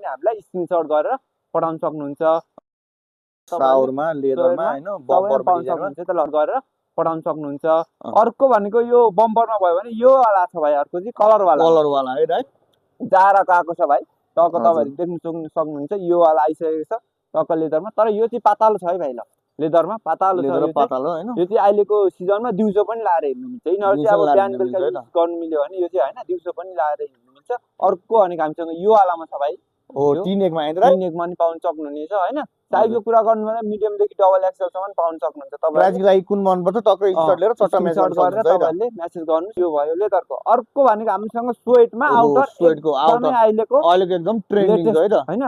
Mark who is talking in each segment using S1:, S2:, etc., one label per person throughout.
S1: पनि हामीलाई स्क्रिनशट गरेर पठाउन सक्नुहुन्छ
S2: साउरमा लेदरमा हैन बम्पर
S1: पाउन सक्नुहुन्छ त्यसलाई गरेर पठाउन सक्नुहुन्छ अर्को भनेको यो बम्परमा भयो भने यो वाला छ भाइ अर्को चाहिँ कलर वाला
S2: है राइट
S1: जाराको आएको छ भाइ टक्क तपाईहरुले देख्न सक्नुहुन्छ यो वाला आइसकेको छ टक्क लेदरमा तर यो चाहिँ पातालो छ है भाइ ल लेदरमा पातालो छ यो चाहिँ अहिलेको सिजनमा दिउँसो पनि लाएर हिँड्नु मिल्छ यिनीहरु चाहिँ अब बिहान बेलुका युज गर्नु मिल्यो भने यो चाहिँ हैन दिउँसो पनि लाएर हिँड्नु मिल्छ अर्को भनेको हामीसँग यो वालामा छ भाइ
S2: हो 3 मा हैन
S1: 3 मा नि पाउन सक्नुहुनेछ हैन साइजको कुरा गर्नु भने मिडियम देखि डबल एक्सएल सम्म पाउन सक्नुहुन्छ तपाईहरु
S2: प्राइसको लागि कुन मन पर्छ टक्क स्क्रिनशट लिएर चट्ट मेसेज
S1: गरेर तपाईहरुले मेसेज गर्नुस् यो भयो लेदरको अर्को भनेको हामीसँग स्वेटमा
S2: स्वेटको आउटर
S1: अहिलेको
S2: एकदम ट्रेन्डिङ है त
S1: हैन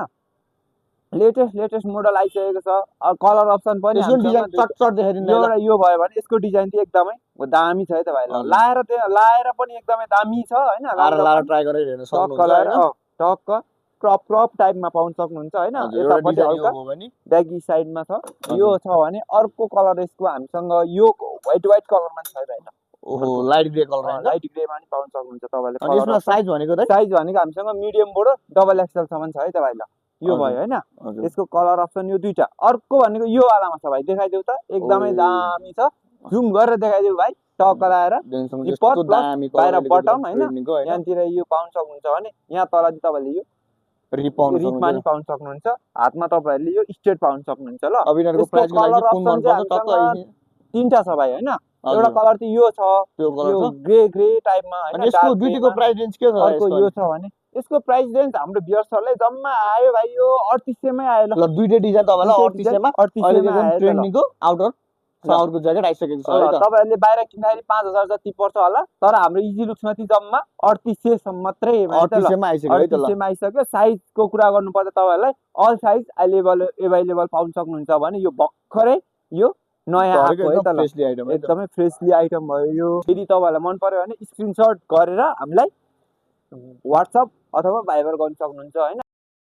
S1: लेटेस्ट मोडल आइसकेको छ कलर अप्सन पनि
S2: यसको डिजाइन चटचट देखाइदिनु
S1: यो भयो भने यसको डिजाइन चाहिँ एकदमै दामी छ है त भाइ लाएर पनि एकदमै दामी छ हैन
S2: लाएर ट्राई गरेर हेर्न सक्नुहुन्छ
S1: टक्क क्रप टाइपमा पाउन सक्नुहुन्छ हैन यतापटि हल्का ब्यागी साइडमा छ यो छ भने अर्को कलर यसको हामीसँग यो व्हाइट कलरमा छ है भाइ
S2: ओहो लाइट ग्रे कलर हैन
S1: लाइट ग्रेमा नि पाउन सक्नुहुन्छ तपाईले
S2: अनि यसमा साइज भनेको
S1: हामीसँग मिडियमबाट डबल एक्सएल सम्म छ है त भाइ ल यो भयो हैन यसको कलर अप्सन यो दुईटा अर्को भनेको यो वालामा छ भाइ देखाइदेऊ त एकदमै दामी छ जुम गरेर देखाइदेऊ भाइ टक्क लाएर बाहिर बटम हैन यहाँतिर यो पाउन सक्नुहुन्छ भने यहाँ तल चाहिँ तपाईले यो रिपमा नि पाउन सक्नुहुन्छ हातमा तपाईहरुले यो स्ट्रेट पाउन सक्नुहुन्छ ल
S2: अब यिनीहरुको प्राइसको लागि कुन मन पर्छ टक्क
S1: तीनटा छ भाइ हैन एउटा कलर चाहिँ यो छ यो ग्रे टाइपमा हैन
S2: यसको दुईटैको प्राइस रेन्ज के छ
S1: अर्को यो छ भने यसको प्राइस रेन्ज हाम्रो भ्युअर्सहरुलाई जम्मा आयो भाइ यो 3800 मै आयो
S2: ल दुईटै डिजाइन तपाईलाई 3800 मा ट्रेन्डिङको आउटर फ्लावरको ज्याकेट आइसकेको छ है त
S1: तपाईहरुले बाहिर किन्दाखेरि 5000 जति पर्छ होला तर हाम्रो इजी लुक्समा चाहिँ जम्मा 3800 सम्म मात्रै
S2: 3800 मा आइसक्यो है त ल
S1: 3800 मा आइसक्यो साइजको कुरा गर्नुपर्दा तपाईहरुलाई अल साइज अवेलेबल पाउन सक्नुहुन्छ भने यो भर्खरै यो नयाँ आएको है त ल एकदमै फ्रेशली आइटम भयो यो यदि तपाईहरुलाई मन पर्यो भने स्क्रिनशट गरेर हामीलाई WhatsApp अथवा भाइबर गर्न सक्नुहुन्छ हैन